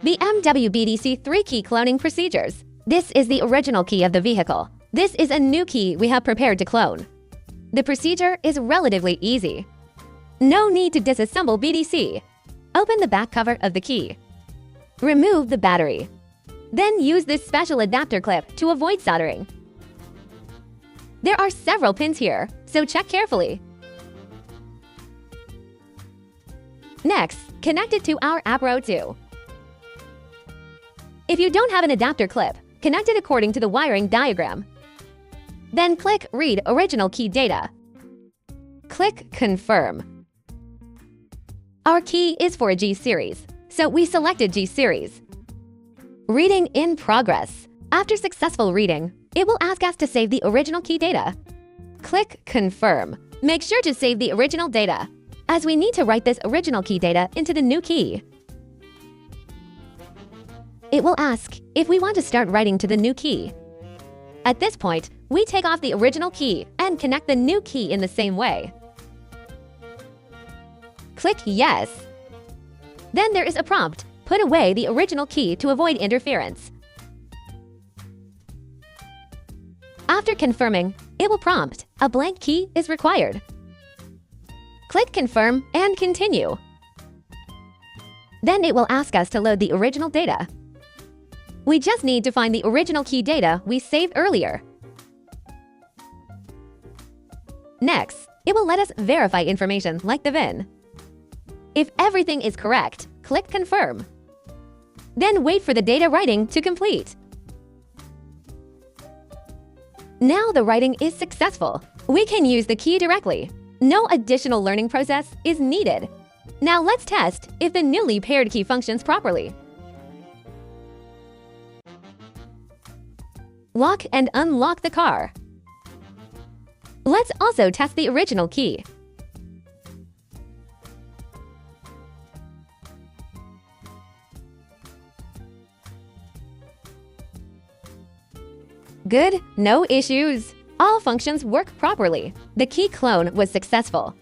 BMW BDC3 key cloning procedures. This is the original key of the vehicle. This is a new key we have prepared to clone. The procedure is relatively easy. No need to disassemble BDC. Open the back cover of the key. Remove the battery. Then use this special adapter clip to avoid soldering. There are several pins here, so check carefully. Next, connect it to our APPRO2. If you don't have an adapter clip, connect it according to the wiring diagram. Then click Read Original Key Data. Click Confirm. Our key is for a G series, so we selected G series. Reading in progress. After successful reading, it will ask us to save the original key data. Click Confirm. Make sure to save the original data, as we need to write this original key data into the new key. It will ask if we want to start writing to the new key. At this point, we take off the original key and connect the new key in the same way. Click Yes. Then there is a prompt, put away the original key to avoid interference. After confirming, it will prompt, a blank key is required. Click Confirm and Continue. Then it will ask us to load the original data. We just need to find the original key data we saved earlier. Next, it will let us verify information like the VIN. If everything is correct, click Confirm. Then wait for the data writing to complete. Now the writing is successful. We can use the key directly. No additional learning process is needed. Now let's test if the newly paired key functions properly. Lock and unlock the car. Let's also test the original key. Good, no issues. All functions work properly. The key clone was successful.